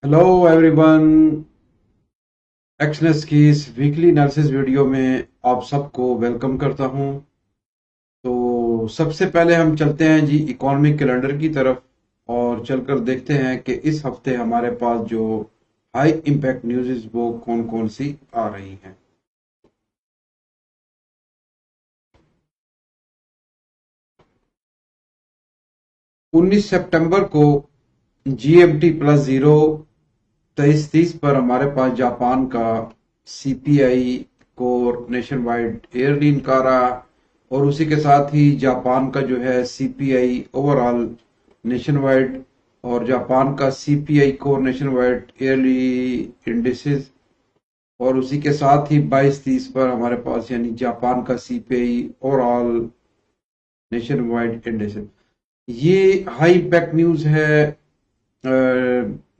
Hello everyone. Exness की इस weekly analysis video में आप सबको वेलकम करता हूं। तो सबसे पहले हम चलते हैं जी इकोनॉमिक कैलेंडर की तरफ और चलकर देखते हैं कि इस हफ्ते हमारे पास जो हाई इम्पैक्ट न्यूज़ वो कौन कौन सी आ रही हैं। 19 सितंबर को जीएमटी प्लस जीरो 23:30 पर हमारे पास जापान का CPI core nation wide early नकारा और उसी के साथ ही जापान का जो है सीपीआई ओवरऑल नेशन वाइड और जापान का CPI core nation wide early indices और उसी के साथ ही 22:30 पर हमारे पास यानी जापान का CPI overall nation wide indices. ये हाई इम्पैक्ट न्यूज है।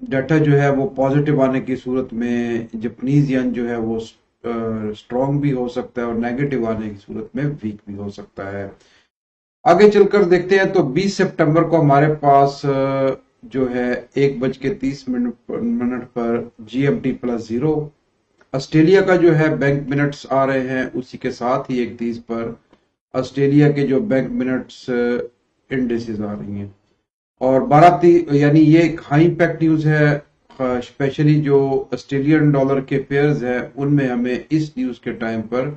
डाटा जो है वो पॉजिटिव आने की सूरत में जापानीज यन जो है वो स्ट्रांग भी हो सकता है और नेगेटिव आने की सूरत में वीक भी हो सकता है। आगे चलकर देखते हैं तो 20 सितंबर को हमारे पास जो है 1:30 मिनट पर जीएमटी प्लस जीरो ऑस्ट्रेलिया का जो है बैंक मिनट्स आ रहे हैं। उसी के साथ ही 1:30 पर ऑस्ट्रेलिया के जो बैंक मिनट्स इंडिसेस आ रही हैं और 12 यानी ये एक हाई इम्पैक्ट न्यूज है। स्पेशली जो ऑस्ट्रेलियन डॉलर के पेयर्स है उनमें हमें इस न्यूज के टाइम पर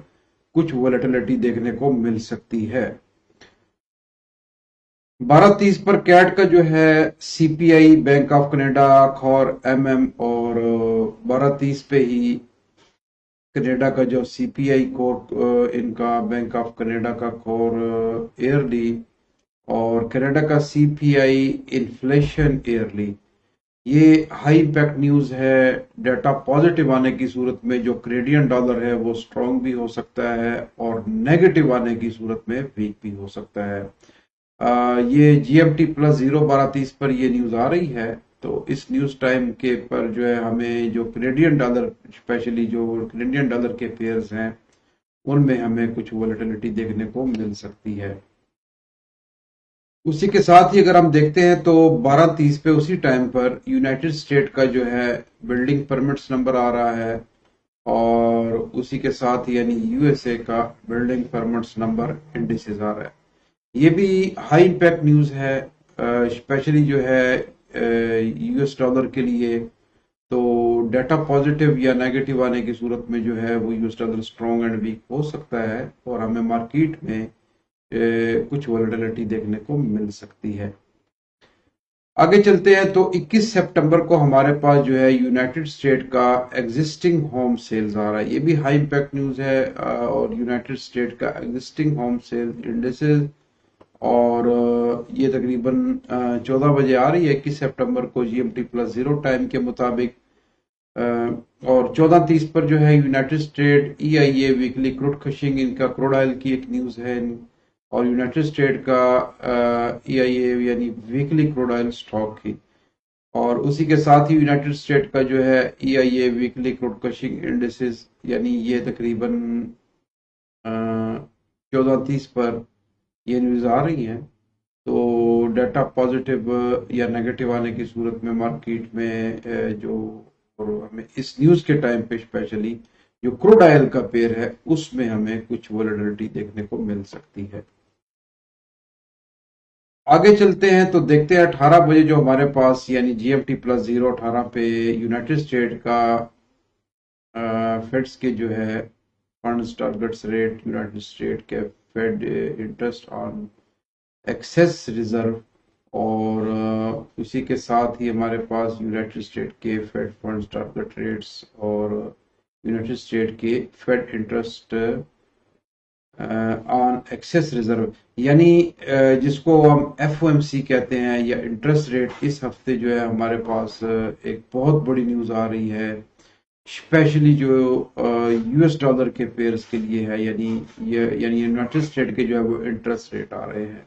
कुछ वोलेटिलिटी देखने को मिल सकती है। 12:30 पर कैट का जो है सीपीआई बैंक ऑफ कनाडा खौर एमएम और 12:30 पे ही कनाडा का जो सीपीआई कोर इनका बैंक ऑफ कनाडा का कोर एयरली और कनाडा का सीपीआई इन्फ्लेशन ईयरली। ये हाई इम्पैक्ट न्यूज है। डाटा पॉजिटिव आने की सूरत में जो कैनेडियन डॉलर है वो स्ट्रांग भी हो सकता है और नेगेटिव आने की सूरत में वीक भी हो सकता है। ये जीएमटी प्लस जीरो 12:30 पर ये न्यूज आ रही है। तो इस न्यूज टाइम के पर जो है हमें जो कैनेडियन डॉलर स्पेशली जो कैनेडियन डॉलर के पेयर्स हैं उनमें हमें कुछ वोलेटिलिटी देखने को मिल सकती है। उसी के साथ ही अगर हम देखते हैं तो 12:30 पे उसी टाइम पर यूनाइटेड स्टेट का जो है बिल्डिंग परमिट्स नंबर आ रहा है और उसी के साथ ही यानी यूएसए का बिल्डिंग परमिट्स नंबर इंडिसेस आ रहा है। ये भी हाई इम्पैक्ट न्यूज है स्पेशली जो है यूएस डॉलर के लिए। तो डाटा पॉजिटिव या नेगेटिव आने की सूरत में जो है वो US dollar strong and weak हो सकता है और हमें मार्केट में कुछ वोलेटिलिटी देखने को मिल सकती है। आगे चलते हैं तो 21 सितंबर को हमारे पास जो है यूनाइटेड स्टेट का एग्जिस्टिंग होम सेल्स आ रहा है। ये भी हाई इम्पैक्ट न्यूज है और यूनाइटेड स्टेट का एग्जिस्टिंग होम सेल इंडिसेस और ये तकरीबन 14 बजे आ रही है 21 सितंबर को जीएमटी प्लस जीरो टाइम के मुताबिक। और 14:30 पर जो है United State EIA weekly crude खशिंग इनका क्रूड ऑयल की एक न्यूज है और यूनाइटेड स्टेट का ईआईए यानी वीकली क्रूड ऑयल स्टॉक की और उसी के साथ ही यूनाइटेड स्टेट का जो है EIA weekly crude Cushing indices यानी ये तकरीबन 14:30 पर ये न्यूज आ रही है। तो डाटा पॉजिटिव या नेगेटिव आने की सूरत में मार्केट में जो और हमें इस न्यूज के टाइम पे स्पेशली जो क्रूड ऑयल का पेयर है उसमें हमें कुछ वोलेटिलिटी देखने को मिल सकती है। आगे चलते हैं तो देखते हैं 18 बजे जो हमारे पास यानी जीएमटी प्लस जीरो 18 पे यूनाइटेड स्टेट का फेड्स के जो है funds targets rate United State के fed interest on excess reserve और उसी के साथ ही हमारे पास यूनाइटेड स्टेट के फेड फंड्स टारगेट रेट्स और यूनाइटेड स्टेट के fed interest on excess reserve यानी जिसको हम एफओएमसी कहते हैं या इंटरेस्ट रेट। इस हफ्ते जो है हमारे पास एक बहुत बड़ी न्यूज आ रही है स्पेशली जो यूएस डॉलर के पेयर्स के लिए है यानी यूनाइटेड स्टेट के जो है वो इंटरेस्ट रेट आ रहे हैं।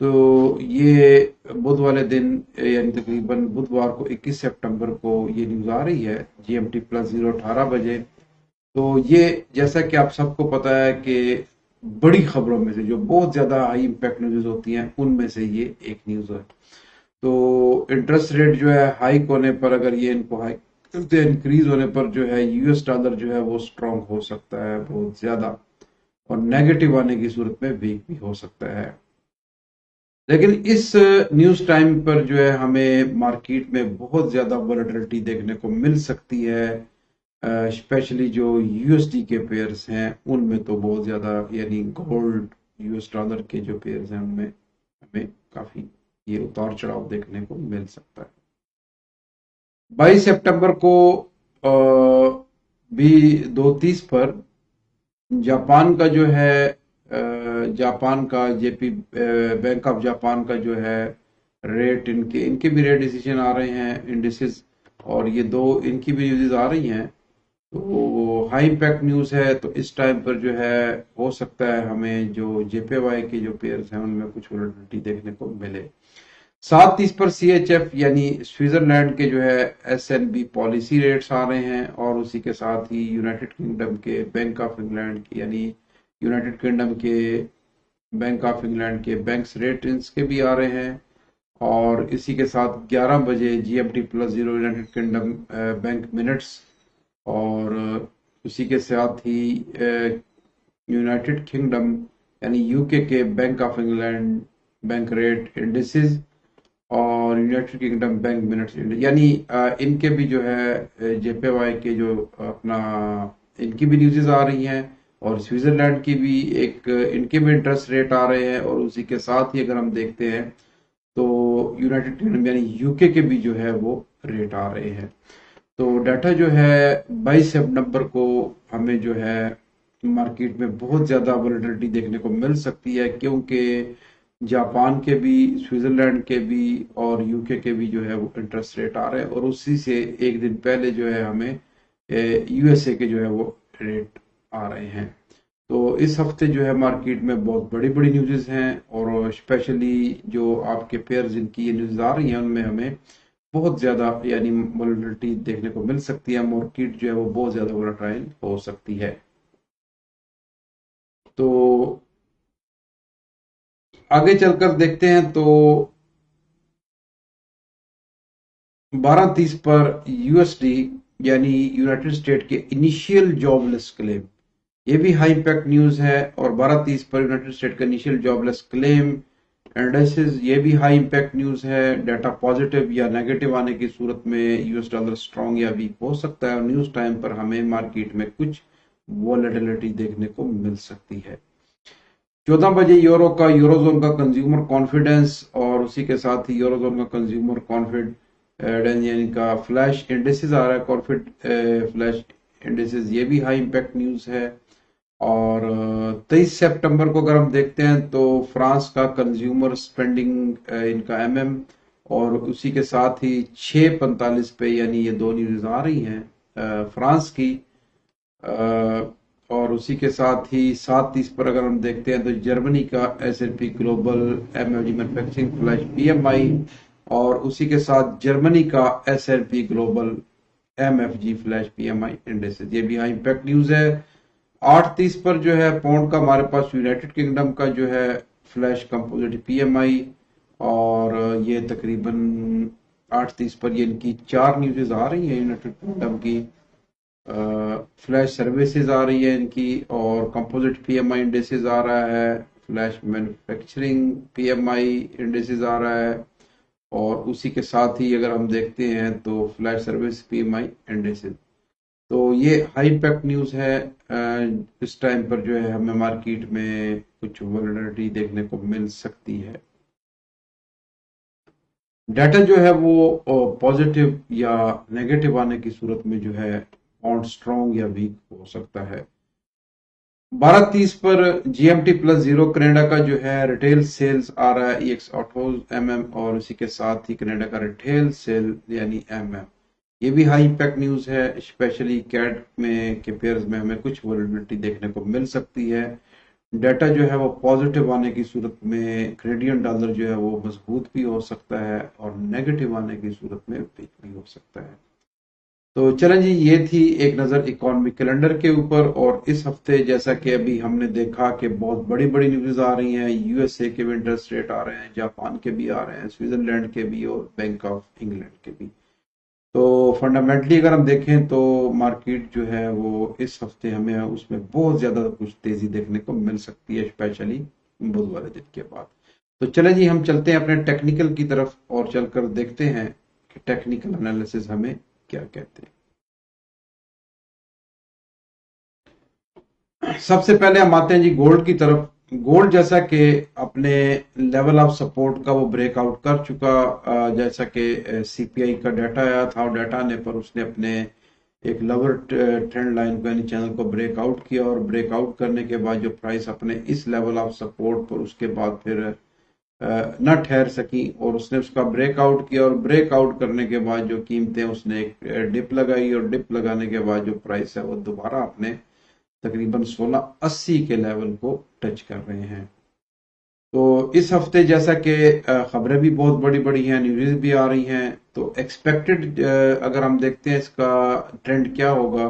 तो ये बुध वाले दिन यानी तकरीबन बुधवार को 21 सितंबर को ये न्यूज आ रही है जीएमटी प्लस जीरो 18 बजे। तो ये जैसा कि आप सबको पता है कि बड़ी खबरों में से जो बहुत ज्यादा हाई इम्पैक्ट न्यूज होती हैं उनमें से ये एक न्यूज है। तो इंटरेस्ट रेट जो है हाइक होने पर, अगर ये इनको हाइक करते हैं, इंक्रीज होने पर जो है यूएस डॉलर जो है वो स्ट्रांग हो सकता है बहुत ज्यादा, और नेगेटिव आने की सूरत में वीक भी हो सकता है। लेकिन इस न्यूज टाइम पर जो है हमें मार्केट में बहुत ज्यादा वोलेटिलिटी देखने को मिल सकती है, स्पेशली जो यूएसडी के पेयर्स हैं उनमें तो बहुत ज्यादा, यानी गोल्ड यूएस डॉलर के जो पेयर्स हैं उनमें हमें काफी ये उतार चढ़ाव देखने को मिल सकता है। 22 सितंबर को भी 2:30 पर जापान का जो है जापान का जेपी बैंक ऑफ जापान का जो है रेट, इनके इनके भी रेट डिसीजन आ रहे हैं इंडिसेस, और ये दो इनकी भी न्यूज़ आ रही हैं। तो हाई इम्पैक्ट न्यूज़ है, तो इस टाइम पर जो है हो सकता है हमें जो जेपीवाई के जो पेयर्स हैं उनमें कुछ वोलेटिलिटी देखने को मिले। 7:30 पर सीएचएफ यानी स्विट्जरलैंड के जो है एसएनबी पॉलिसी रेट्स आ रहे हैं, और उसी के साथ ही यूनाइटेड किंगडम के बैंक ऑफ इंग्लैंड की, यानी यूनाइटेड किंगडम के बैंक ऑफ इंग्लैंड के बैंक्स रेट इनके भी आ रहे हैं। और इसी के साथ 11 बजे GMT plus zero United kingdom bank minutes, और उसी के साथ ही यूनाइटेड किंगडम यानी यूके के bank of England bank rate indices, और यूनाइटेड किंगडम बैंक मिनट्स, यानी इनके भी जो है जेपीवाई के जो अपना इनकी भी न्यूज़ेस आ रही हैं, और स्विट्जरलैंड की भी एक इनके भी इंटरेस्ट रेट आ रहे हैं, और उसी के साथ ही अगर हम देखते हैं तो यूनाइटेड किंगडम यानी यूके के भी जो है वो रेट आ रहे हैं। तो डाटा जो है 22 सितंबर को हमें जो है मार्केट में बहुत ज्यादा वोलेटिलिटी देखने को मिल सकती है, क्योंकि जापान के भी, स्विट्जरलैंड के भी और यूके के भी जो है वो इंटरेस्ट रेट आ रहे हैं, और उसी से एक दिन पहले जो है हमें यूएसए के जो है वो रेट आ रहे हैं। तो इस हफ्ते जो है मार्केट में बहुत बड़ी बड़ी न्यूज़ हैं, और स्पेशली जो आपके पेयर जिनकी ये न्यूज़ आ रही हैं उनमें हमें बहुत ज्यादा यानी वोलेटिलिटी देखने को मिल सकती है, मार्केट जो है वो बहुत ज्यादा वोलेटाइल हो सकती है। तो आगे चलकर देखते हैं, तो 12:30 पर यूएसडी यानी यूनाइटेड स्टेट के इनिशियल जॉबलेस क्लेम, ये भी हाई इम्पैक्ट न्यूज है, और 12:30 पर यूनाइटेड स्टेट का इनिशियल जॉबलेस क्लेम इंडेक्सेस, ये भी हाई इम्पैक्ट न्यूज है। डाटा पॉजिटिव या नेगेटिव आने की सूरत में यूएस डॉलर स्ट्रांग या वीक हो सकता है, और न्यूज टाइम पर हमें मार्केट में कुछ वोलेटिलिटी देखने को मिल सकती है। 14 बजे यूरोजोन का कंज्यूमर कॉन्फिडेंस, और उसी के साथ ही यूरोजोन का कंज्यूमर कॉन्फिडेंस यानी का फ्लैश इंडेक्सेस आ रहा है, फ्लैश इंडेक्सेस, ये भी हाई इम्पैक्ट न्यूज है। और 23 सितंबर को अगर हम देखते हैं तो फ्रांस का कंज्यूमर स्पेंडिंग इनका एमएम, और उसी के साथ ही 6:45 पे, यानी ये दो न्यूज आ रही हैं फ्रांस की। और उसी के साथ ही 7:30 पर अगर हम देखते हैं तो जर्मनी का S&P global MFG manufacturing flash PMI, और उसी के साथ जर्मनी का S&P global MFG flash PMI index, ये भी हाई इम्पैक्ट न्यूज है। 8:30 पर जो है पाउंड का हमारे पास यूनाइटेड किंगडम का जो है फ्लैश कंपोजिट पीएमआई, और ये तकरीबन 8:30 पर ये इनकी 4 न्यूज़ आ रही है यूनाइटेड किंगडम की। फ्लैश सर्विसेज आ रही है इनकी, और कंपोजिट पीएमआई इंडेक्सेस आ रहा है, फ्लैश मैन्युफैक्चरिंग पीएमआई इंडेक्सेस आ रहा है, और उसी के साथ ही अगर हम देखते हैं तो फ्लैश सर्विस पीएमआई इंडेक्सेस। तो ये हाई इम्पैक्ट न्यूज है। इस टाइम पर जो है हमें मार्केट में कुछ वोलेटिलिटी देखने को मिल सकती है। डाटा जो है वो पॉजिटिव या नेगेटिव आने की सूरत में जो है पाउंड स्ट्रॉन्ग या वीक हो सकता है। 12:30 पर जीएमटी प्लस जीरो कनाडा का जो है रिटेल सेल्स आ रहा है ईएक्स ऑटोज एमएम, और उसी के साथ ही कनाडा का रिटेल सेल यानी एमएम, ये भी हाई इम्पैक्ट न्यूज है। स्पेशली कैट में के पेयर्स में हमें कुछ वोलेटिलिटी देखने को मिल सकती है। डाटा जो है वो पॉजिटिव आने की सूरत में कैनेडियन डॉलर जो है वो मजबूत भी हो सकता है, और नेगेटिव आने की सूरत में वीक भी हो सकता है। तो चलें जी, ये थी एक नज़र इकोनॉमिक कैलेंडर के ऊपर। और इस हफ्ते जैसा कि अभी हमने देखा कि बहुत बड़ी बड़ी न्यूज़ आ रही हैं, यूएसए के भी इंटरेस्ट रेट आ रहे हैं, जापान के भी आ रहे हैं, स्विट्जरलैंड के भी और बैंक ऑफ इंग्लैंड के भी। तो फंडामेंटली अगर हम देखें तो मार्केट जो है वो इस हफ्ते हमें उसमें बहुत ज़्यादा कुछ तेज़ी देखने को मिल सकती है, स्पेशली बुधवार दिन के बाद। तो चलें जी, हम चलते हैं अपने टेक्निकल की तरफ और चलकर देखते हैं कि टेक्निकल एनालिसिस हमें क्या कहते हैं। सबसे पहले हम आते हैं जी गोल्ड की तरफ। गोल्ड जैसा कि अपने लेवल ऑफ सपोर्ट का वो ब्रेकआउट कर चुका, जैसा कि सीपीआई का डाटा आया था और डाटा आने पर उसने अपने एक लोअर ट्रेंड लाइन को यानी चैनल को ब्रेकआउट किया, और ब्रेकआउट करने के बाद जो प्राइस अपने इस लेवल ऑफ सपोर्ट पर उसके बाद फिर न ठहर सकी और उसने उसका ब्रेकआउट किया, और ब्रेकआउट करने के बाद जो कीमतें उसने एक डिप लगाई, और डिप लगाने के बाद जो प्राइस है वो दोबारा अपने तकरीबन 1680 के लेवल को टच कर रहे हैं। तो इस हफ्ते जैसा कि खबरें भी बहुत बड़ी बड़ी हैं, न्यूज़ भी आ रही हैं, तो एक्सपेक्टेड अगर हम देखते हैं इसका ट्रेंड क्या होगा,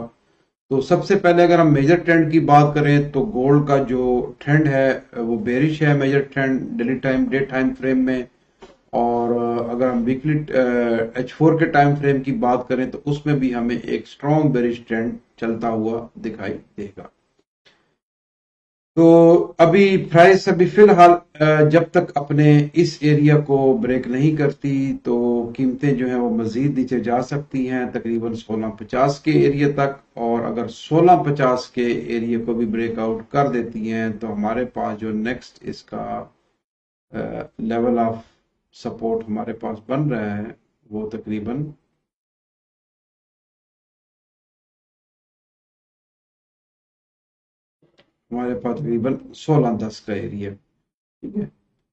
तो सबसे पहले अगर हम मेजर ट्रेंड की बात करें तो गोल्ड का जो ट्रेंड है वो बेरिश है, major trend daily time day time frame में। और अगर हम वीकली H4 के टाइम फ्रेम की बात करें तो उसमें भी हमें एक स्ट्रॉन्ग बेरिश ट्रेंड चलता हुआ दिखाई देगा। तो अभी प्राइस अभी फिलहाल जब तक अपने इस एरिया को ब्रेक नहीं करती तो कीमतें जो है वो मजीद नीचे जा सकती हैं, तकरीबन 1650 के एरिया तक। और अगर 1650 के एरिया को भी ब्रेकआउट कर देती हैं तो हमारे पास जो नेक्स्ट इसका लेवल ऑफ सपोर्ट हमारे पास बन रहा है वो तकरीबन हमारे पास तकरीबन 1610 का एरिया, ठीक है।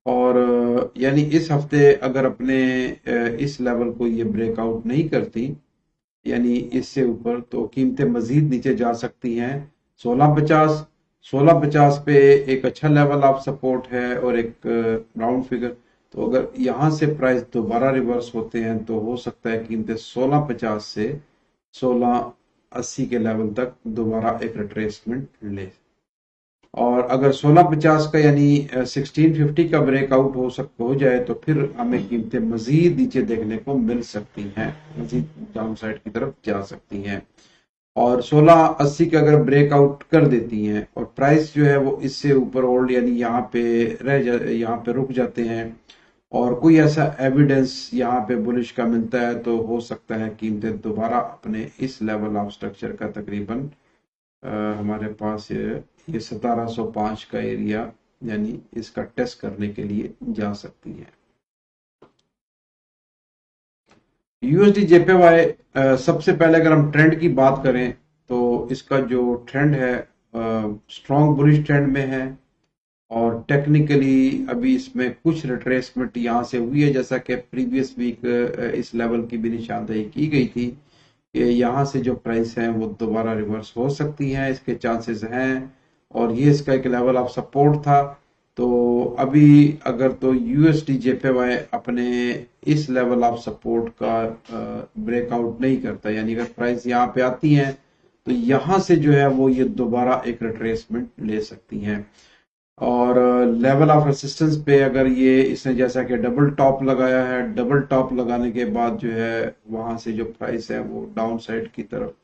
और यानी इस हफ्ते अगर अपने इस लेवल को ये ब्रेकआउट नहीं करती, यानी इससे ऊपर, तो कीमतें मजीद नीचे जा सकती हैं। 1650 1650 पे एक अच्छा लेवल ऑफ सपोर्ट है और एक राउंड फिगर। तो अगर यहाँ से प्राइस दोबारा रिवर्स होते हैं तो हो सकता है कीमतें 1650 से 1680 के लेवल तक दोबारा एक रिट्रेसमेंट ले। और अगर 1650 का यानी 1650 का ब्रेकआउट हो जाए तो फिर हमें कीमतें मजीद नीचे देखने को मिल सकती हैं, मजीद डाउन साइड की तरफ जा सकती हैं। और 1680 का अगर ब्रेकआउट कर देती हैं और प्राइस जो है वो इससे ऊपर होल्ड यानी यहाँ पे रुक जाते हैं और कोई ऐसा एविडेंस यहाँ पे बुलिश का मिलता है तो हो सकता है कीमतें दोबारा अपने इस लेवल ऑफ स्ट्रक्चर का तकरीबन हमारे पास ये 1705 का एरिया यानी इसका टेस्ट करने के लिए जा सकती है। यूएसडी जेपीवाई, सबसे पहले अगर हम ट्रेंड की बात करें तो इसका जो ट्रेंड है स्ट्रॉन्ग बुलिश ट्रेंड में है, और टेक्निकली अभी इसमें कुछ रिट्रेसमेंट यहाँ से हुई है, जैसा कि प्रीवियस वीक इस लेवल की भी निशानदेही की गई थी कि यहाँ से जो प्राइस है वो दोबारा रिवर्स हो सकती हैं, इसके चांसेस हैं। और ये इसका एक लेवल ऑफ सपोर्ट था। तो अभी अगर तो यूएसडी जेपीवाई अपने इस लेवल ऑफ सपोर्ट का ब्रेकआउट नहीं करता, यानी अगर प्राइस यहाँ पे आती है तो यहाँ से जो है वो ये दोबारा एक रिट्रेसमेंट ले सकती हैं। और लेवल ऑफ रेसिस्टेंस पे अगर ये इसने जैसा कि डबल टॉप लगाया है, डबल टॉप लगाने के बाद जो है वहां से जो प्राइस है वो डाउन साइड की तरफ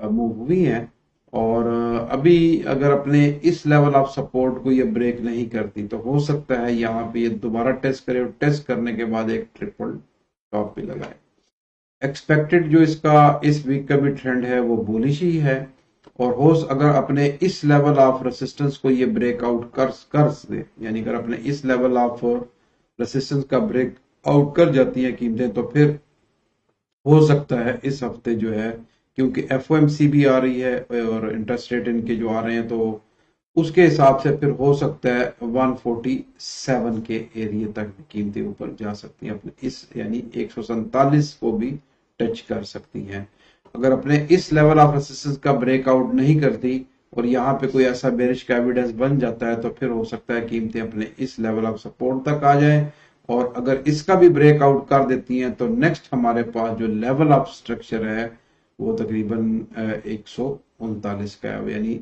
मूव हुई है। और अभी अगर अपने इस लेवल ऑफ सपोर्ट को ये ब्रेक नहीं करती तो हो सकता है यहाँ पे ये दोबारा टेस्ट करे और टेस्ट करने के बाद एक ट्रिपल टॉप भी लगाए। एक्सपेक्टेड जो इसका इस वीक का भी ट्रेंड है वो बुलिश ही है, और हो अगर अपने इस लेवल ऑफ रेसिस्टेंस को ये ब्रेकआउट कर दे, यानी अगर अपने इस लेवल ऑफ रेसिस्टेंस का ब्रेक आउट कर जाती है कीमतें तो फिर हो सकता है इस हफ्ते जो है, क्योंकि एफओएमसी भी आ रही है और इंटरेस्ट रेट इनके जो आ रहे हैं, तो उसके हिसाब से फिर हो सकता है 147 के एरिया तक कीमतें ऊपर जा सकती हैं, अपने इस यानी 147 को भी टच कर सकती हैं। अगर अपने इस लेवल ऑफ रेसिस्टेंस का ब्रेकआउट नहीं करती और यहाँ पे कोई ऐसा बेरिश का एविडेंस बन जाता है तो फिर हो सकता है कीमतें अपने इस लेवल ऑफ सपोर्ट तक आ जाए। और अगर इसका भी ब्रेकआउट कर देती हैं तो नेक्स्ट हमारे पास जो लेवल ऑफ स्ट्रक्चर है वो तकरीबन 139 का है, यानी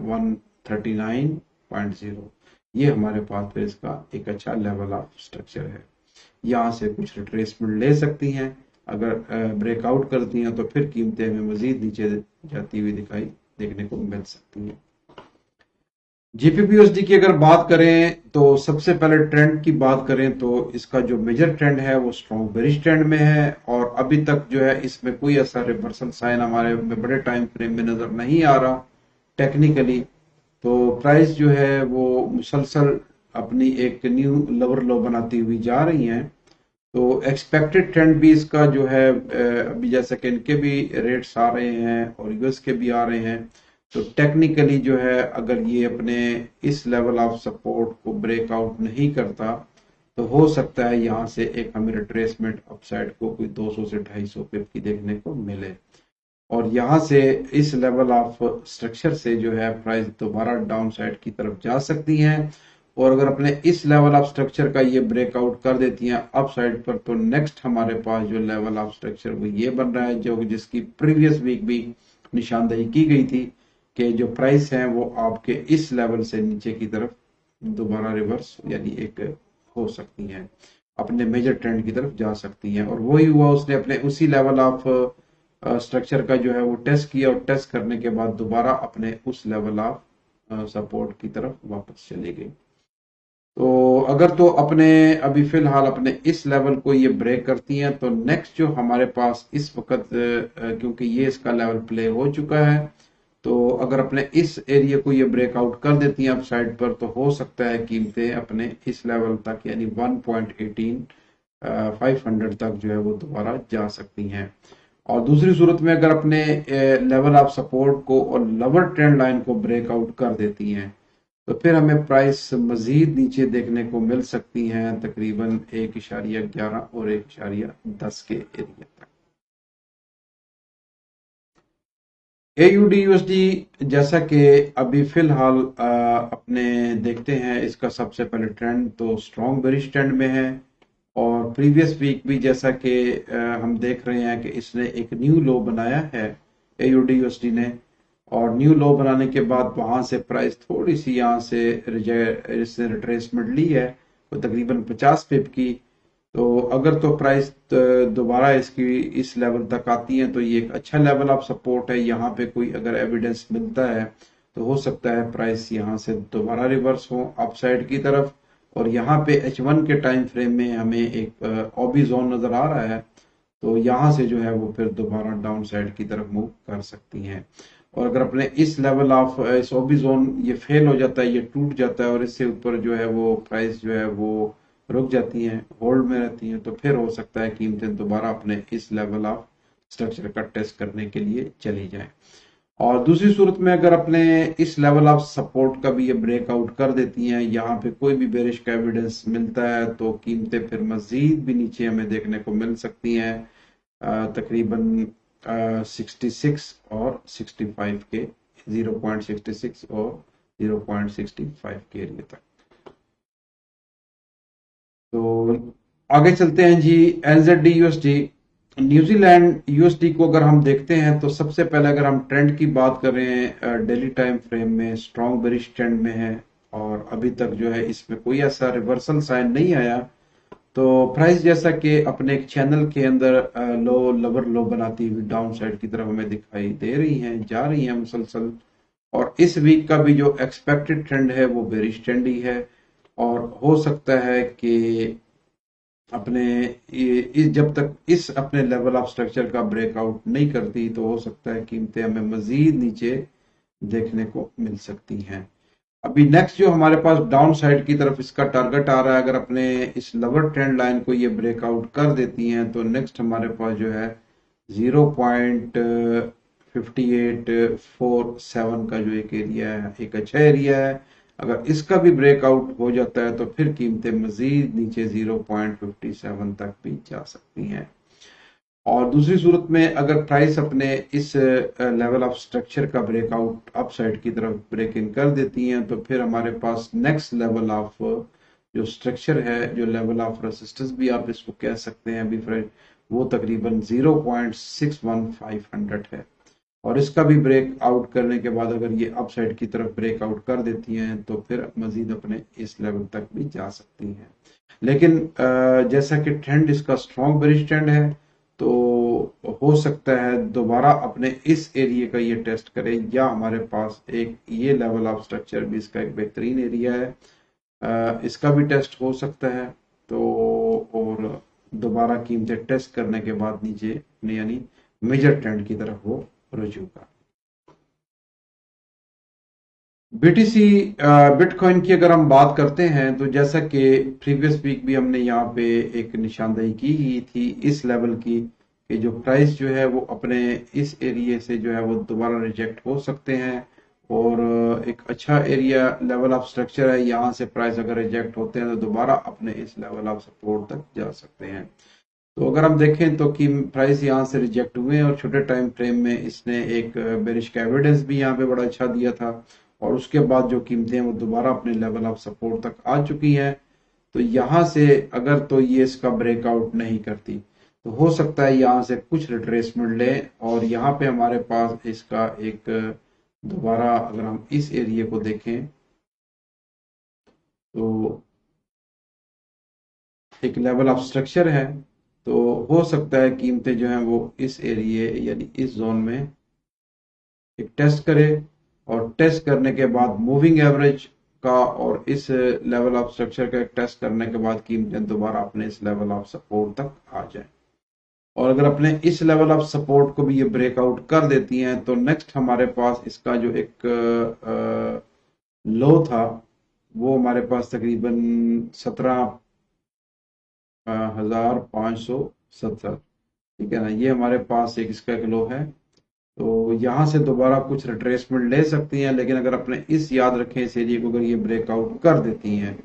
139.0। ये हमारे पास फिर इसका एक अच्छा लेवल ऑफ स्ट्रक्चर है। यहाँ से कुछ रिट्रेसमेंट ले सकती हैं, अगर ब्रेकआउट करती हैं तो फिर कीमतें हमें मजीद नीचे जाती हुई दिखाई देखने को मिल सकती हैं। जीपीपीयूएसडी की अगर बात करें तो सबसे पहले ट्रेंड की बात करें तो इसका जो मेजर ट्रेंड है वो स्ट्रॉन्ग बेरिश ट्रेंड में है, और अभी तक जो है इसमें कोई ऐसा रिवर्सल साइन हमारे बड़े टाइम फ्रेम में नजर नहीं आ रहा टेक्निकली। तो प्राइस जो है वो मुसलसल अपनी एक न्यू लोअर लो बनाती हुई जा रही है। तो एक्सपेक्टेड ट्रेंड भी इसका जो है अभी जैसा कि इनके भी रेट्स आ रहे हैं और यूएस के भी आ रहे हैं, तो टेक्निकली जो है अगर ये अपने इस लेवल ऑफ सपोर्ट को ब्रेकआउट नहीं करता तो हो सकता है यहाँ से एक हमें रिट्रेसमेंट अपसाइड को कोई 200 से 250 पिप की देखने को मिले, और यहाँ से इस लेवल ऑफ स्ट्रक्चर से जो है प्राइस दोबारा डाउन साइड की तरफ जा सकती हैं। और अगर अपने इस लेवल ऑफ स्ट्रक्चर का ये ब्रेकआउट कर देती हैं अप साइड पर, तो नेक्स्ट हमारे पास जो लेवल ऑफ स्ट्रक्चर वो ये बन रहा है, जो जिसकी प्रीवियस वीक भी निशानदेही की गई थी कि जो प्राइस है वो आपके इस लेवल से नीचे की तरफ दोबारा रिवर्स यानी एक हो सकती है, अपने मेजर ट्रेंड की तरफ जा सकती है। और वही हुआ, उसने अपने उसी लेवल ऑफ स्ट्रक्चर का जो है वो टेस्ट किया, और टेस्ट करने के बाद दोबारा अपने उस लेवल ऑफ सपोर्ट की तरफ वापस चली गई। तो अगर तो अपने अभी फिलहाल अपने इस लेवल को ये ब्रेक करती हैं तो नेक्स्ट जो हमारे पास इस वक्त, क्योंकि ये इसका लेवल प्ले हो चुका है, तो अगर अपने इस एरिया को ये ब्रेकआउट कर देती हैं अप साइड पर, तो हो सकता है कीमतें अपने इस लेवल तक यानी 1.18 500 तक जो है वो दोबारा जा सकती हैं। और दूसरी सूरत में अगर अपने लेवल ऑफ सपोर्ट को और लोअर ट्रेंड लाइन को ब्रेकआउट कर देती हैं तो फिर हमें प्राइस मजीद नीचे देखने को मिल सकती हैं, तकरीबन 1.11 और 1.10 के एरिया तक। AUD/USD जैसा कि अभी फिलहाल अपने देखते हैं, इसका सबसे पहले ट्रेंड तो स्ट्रॉन्ग बेरिश ट्रेंड में है, और प्रीवियस वीक भी जैसा कि हम देख रहे हैं कि इसने एक न्यू लो बनाया है AUD/USD ने, और न्यू लो बनाने के बाद वहां से प्राइस थोड़ी सी यहाँ से इसने रिट्रेसमेंट ली है, वो तकरीबन 50 पिप की। तो अगर तो प्राइस दोबारा इसकी इस लेवल तक आती है तो ये एक अच्छा लेवल ऑफ सपोर्ट है, यहाँ पे कोई अगर एविडेंस मिलता है तो हो सकता है प्राइस यहाँ से दोबारा रिवर्स हो अपसाइड की तरफ। और यहाँ पे H1 के टाइम फ्रेम में हमें एक ओबी जोन नजर आ रहा है, तो यहाँ से जो है वो फिर दोबारा डाउन साइड की तरफ मूव कर सकती हैं। और अगर अपने इस लेवल ऑफ इस ओबी जोन ये फेल हो जाता है, ये टूट जाता है और इससे ऊपर जो है वो प्राइस जो है वो रुक जाती हैं, होल्ड में रहती हैं, तो फिर हो सकता है कीमतें दोबारा अपने इस लेवल ऑफ स्ट्रक्चर का टेस्ट करने के लिए चली जाएं। और दूसरी सूरत में अगर अपने इस लेवल ऑफ सपोर्ट का भी ये ब्रेकआउट कर देती हैं, यहाँ पे कोई भी बेरिश का एविडेंस मिलता है, तो कीमतें फिर मजीद भी नीचे हमें देखने को मिल सकती हैं, तकरीबन 66 और 65 के 0.66 और 0.65 के एरिया तक। तो आगे चलते हैं जी। NZD/USD, न्यूजीलैंड USD को अगर हम देखते हैं तो सबसे पहले अगर हम ट्रेंड की बात करें डेली टाइम फ्रेम में स्ट्रॉन्ग बेरिश ट्रेंड में है, और अभी तक जो है इसमें कोई ऐसा रिवर्सल साइन नहीं आया। तो प्राइस जैसा कि अपने एक चैनल के अंदर लो लोअर लो बनाती हुई डाउन साइड की तरफ हमें दिखाई दे रही हैं, जा रही हैं मुसलसल। और इस वीक का भी जो एक्सपेक्टेड ट्रेंड है वो बेरिश ट्रेंड ही है, और हो सकता है कि अपने जब तक इस अपने लेवल ऑफ स्ट्रक्चर का ब्रेकआउट नहीं करती तो हो सकता है कीमतें हमें मजीद नीचे देखने को मिल सकती हैं। अभी नेक्स्ट जो हमारे पास डाउन साइड की तरफ इसका टारगेट आ रहा है, अगर अपने इस लोअर ट्रेंड लाइन को ये ब्रेकआउट कर देती हैं तो नेक्स्ट हमारे पास जो है 0.5847 का जो एक एरिया है, एक अच्छा एरिया है। अगर इसका भी ब्रेकआउट हो जाता है तो फिर कीमतें मजीद नीचे 0.57 तक भी जा सकती हैं। और दूसरी सूरत में अगर प्राइस अपने इस लेवल ऑफ स्ट्रक्चर का ब्रेकआउट अप साइड की तरफ ब्रेकिंग कर देती हैं तो फिर हमारे पास नेक्स्ट लेवल ऑफ जो स्ट्रक्चर है, जो लेवल ऑफ रेजिस्टेंस भी आप इसको कह सकते हैं, अभी वो तकरीबन 0.61500 है। और इसका भी ब्रेक आउट करने के बाद अगर ये अपसाइड की तरफ ब्रेक आउट कर देती हैं तो फिर मजीद अपने इस लेवल तक भी जा सकती हैं। लेकिन जैसा कि ट्रेंड इसका स्ट्रॉन्ग बेरिश ट्रेंड है, तो हो सकता है दोबारा अपने इस एरिया का ये टेस्ट करे, या हमारे पास एक ये लेवल ऑफ स्ट्रक्चर भी इसका एक बेहतरीन एरिया है, इसका भी टेस्ट हो सकता है। तो और दोबारा कीमतें टेस्ट करने के बाद नीचे यानी मेजर ट्रेंड की तरफ वो रुजू का। बीटीसी बिटकॉइन की अगर हम बात करते हैं तो जैसा कि प्रीवियस वीक भी हमने यहाँ पे एक निशानदेही की थी इस लेवल की कि जो प्राइस जो है वो अपने इस एरिया से जो है वो दोबारा रिजेक्ट हो सकते हैं, और एक अच्छा एरिया लेवल ऑफ स्ट्रक्चर है, यहाँ से प्राइस अगर रिजेक्ट होते हैं तो दोबारा अपने इस लेवल ऑफ सपोर्ट तक जा सकते हैं। तो अगर हम देखें तो कि प्राइस यहाँ से रिजेक्ट हुए हैं और छोटे टाइम फ्रेम में इसने एक बेरिश का एविडेंस भी यहाँ पे बड़ा अच्छा दिया था, और उसके बाद जो कीमतें हैं वो दोबारा अपने लेवल ऑफ सपोर्ट तक आ चुकी हैं। तो यहाँ से अगर तो ये इसका ब्रेकआउट नहीं करती तो हो सकता है यहाँ से कुछ रिट्रेसमेंट ले, और यहाँ पे हमारे पास इसका एक दोबारा अगर हम इस एरिया को देखें तो एक लेवल ऑफ स्ट्रक्चर है, तो हो सकता है कीमतें जो हैं वो इस एरिया यानी इस जोन में एक टेस्ट करे, और टेस्ट करने के बाद मूविंग एवरेज का और इस लेवल ऑफ स्ट्रक्चर का एक टेस्ट करने के बाद कीमतें दोबारा अपने इस लेवल ऑफ सपोर्ट तक आ जाए। और अगर अपने इस लेवल ऑफ सपोर्ट को भी ये ब्रेकआउट कर देती हैं तो नेक्स्ट हमारे पास इसका जो एक लो था वो हमारे पास तकरीबन 17,570, ठीक है ना, ये हमारे पास एक इसका एक लो है। तो यहाँ से दोबारा कुछ रिट्रेसमेंट ले सकती हैं, लेकिन अगर अपने इस याद रखें इस एरिया को अगर ये ब्रेकआउट कर देती हैं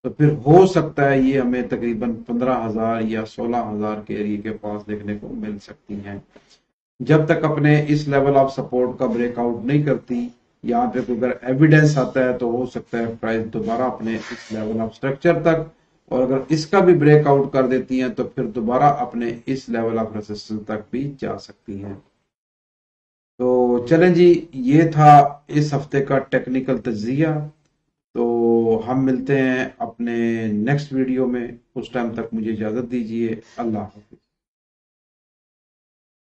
तो फिर हो सकता है ये हमें तकरीबन 15,000 या 16,000 के एरिया के पास देखने को मिल सकती हैं। जब तक अपने इस लेवल ऑफ सपोर्ट का ब्रेकआउट नहीं करती, यहाँ पे कोई अगर एविडेंस आता है तो हो सकता है प्राइस दोबारा अपने इस लेवल ऑफ स्ट्रक्चर तक, और अगर इसका भी ब्रेकआउट कर देती हैं तो फिर दोबारा अपने इस लेवल ऑफ रेजिस्टेंस तक भी जा सकती हैं। तो चलें जी, ये था इस हफ्ते का टेक्निकल तज्जिया। तो हम मिलते हैं अपने नेक्स्ट वीडियो में, उस टाइम तक मुझे इजाजत दीजिए। अल्लाह हाफिज।